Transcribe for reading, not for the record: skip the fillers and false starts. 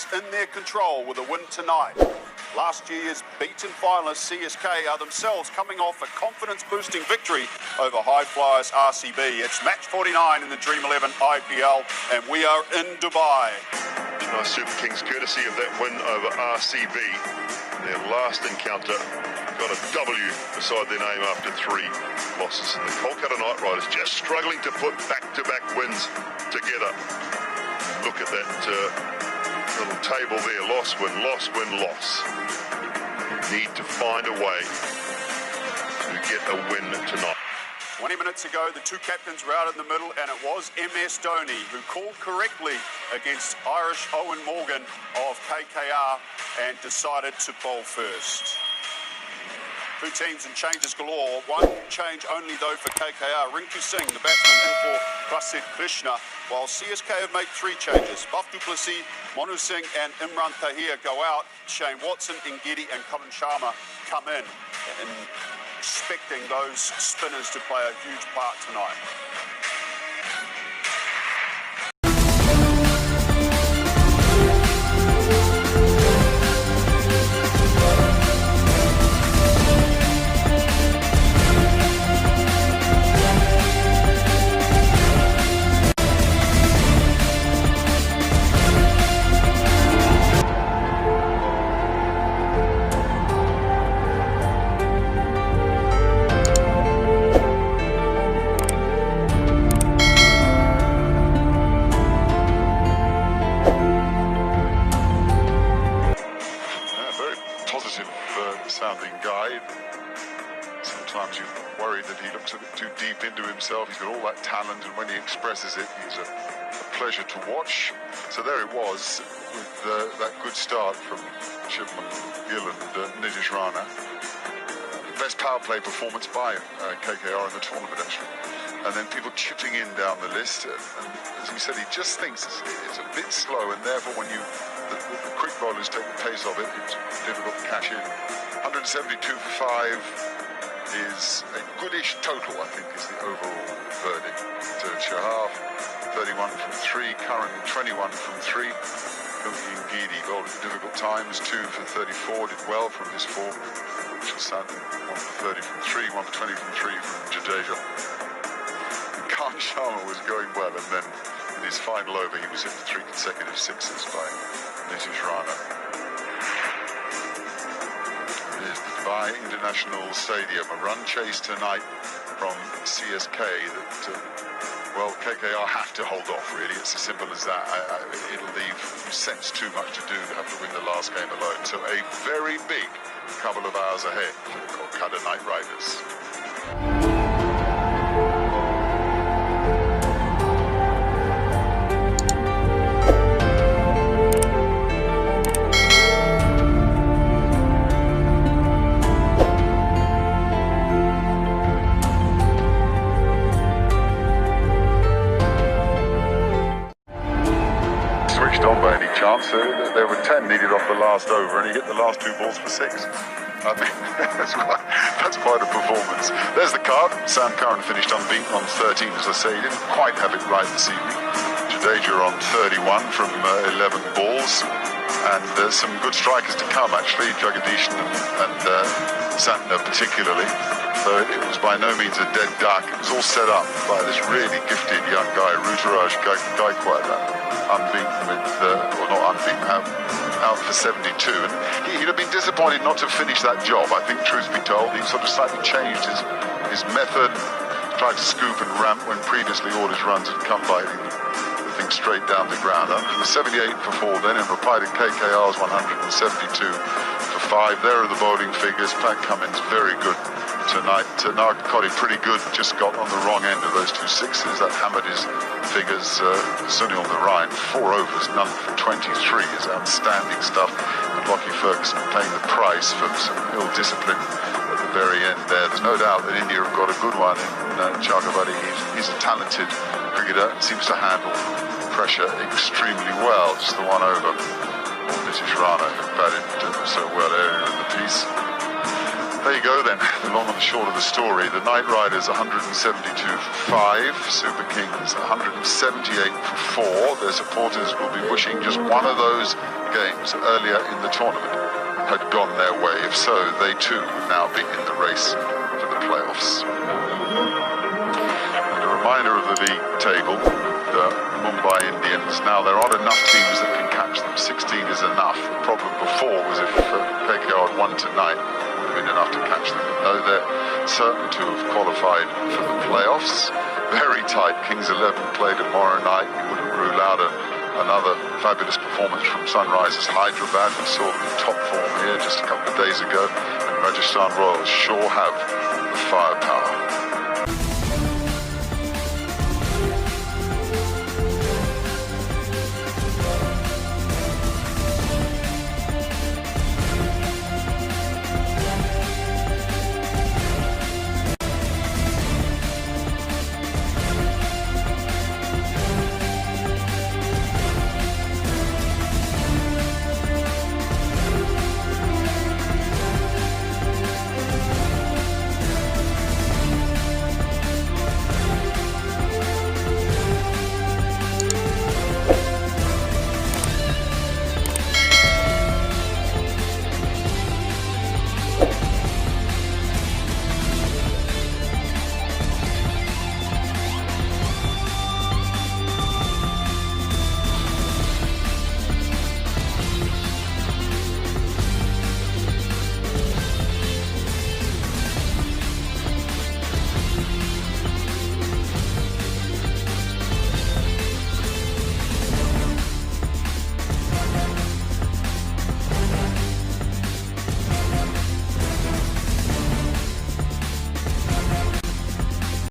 it's in their control with a win tonight. Last year's beaten finalists CSK are themselves coming off a confidence-boosting victory over high flyers RCB. It's match 49 in the Dream 11 IPL, and we are in Dubai. Chennai Super Kings, courtesy of that win over RCB, their last encounter, got a W beside their name after 3 losses. And the Kolkata Knight Riders just struggling to put back-to-back wins together. Look at that little table there. Loss, win, loss, win, loss. Need to find a way to get a win tonight. 20 minutes ago, the two captains were out in the middle, and it was MS Dhoni who called correctly against Irish Owen Morgan of KKR and decided to bowl first. Two teams and changes galore. One change only, though, for KKR. Rinku Singh, the batsman, in for Prasidh Krishna, while CSK have made 3 changes. Faf du Plessis, Monu Singh and Imran Tahir go out. Shane Watson, Ngidi and Colin Sharma come in, and expecting those spinners to play a huge part tonight. Sounding guy. Sometimes you're worried that he looks a bit too deep into himself. He's got all that talent, and when he expresses it, he's a pleasure to watch. So there it was, with that good start from Shubman Gill and Nitish Rana. Best power play performance by KKR in the tournament, actually. And then people chipping in down the list. And as he said, he just thinks it's a bit slow, and therefore when the quick bowlers take the pace of it, it's difficult to cash in. 172 for 5 is a goodish total, I think, is the overall verdict. To Shahar, 31 from 3, Curran 21 from 3. Luki Ngidi bowled at difficult times, 2 for 34, did well from his form. Shan, 1 for 30 from 3, 1 for 20 from 3 from Jadeja. Khan Sharma was going well, and then in his final over he was hit for 3 consecutive sixes by Nitish Rana. Here's the Dubai International Stadium, a run chase tonight from CSK that, well, KKR have to hold off, really. It's as simple as that. It'll leave Sense too much to do to have to win the last game alone. So a very big couple of hours ahead for the Kolkata Knight Riders. On by any chance. There were 10 needed off the last over, and he hit the last 2 balls for 6. I think that's quite a performance. There's the card. Sam Curran finished unbeaten on 13, as I say. He didn't quite have it right this evening. Jadeja on 31 from 11 balls, and there's some good strikers to come, actually. Jagadish and Santner particularly. So it was by no means a dead duck. It was all set up by this really gifted young guy, Ruturaj Gaikwad, unbeaten with, or not unbeaten, out for 72. And he'd have been disappointed not to finish that job, I think, truth be told. He sort of slightly changed his method, tried to scoop and ramp when previously all his runs had come by the thing straight down the ground. He was 78 for 4 then, in reply to KKR's 172 for 5. There are the bowling figures. Pat Cummins, very good tonight. Narkoti pretty good, just got on the wrong end of those 2 sixes. That hammered his figures. Sunil Narayan, 4 overs, none for 23 is outstanding stuff. And Lockie Ferguson paying the price for some ill discipline at the very end there. There's no doubt that India have got a good one in Chakrabarti. He's a talented cricketer, seems to handle pressure extremely well. Just the 1 over. Nitish Rana, who batted so well earlier in the piece. There you go then, the long and the short of the story. The Knight Riders 172 for 5, Super Kings 178 for 4. Their supporters will be wishing just one of those games earlier in the tournament had gone their way. If so, they too would now be in the race for the playoffs. And a reminder of the league table, the Mumbai Indians, now there aren't enough teams that can catch them. 16 is enough. The problem before was if KKR had won tonight, been enough to catch them. No, they're certain to have qualified for the playoffs. Very tight. Kings 11 play tomorrow night. You wouldn't rule out another fabulous performance from Sunrisers Hyderabad. We saw them in top form here just a couple of days ago, and Rajasthan Royals sure have the firepower.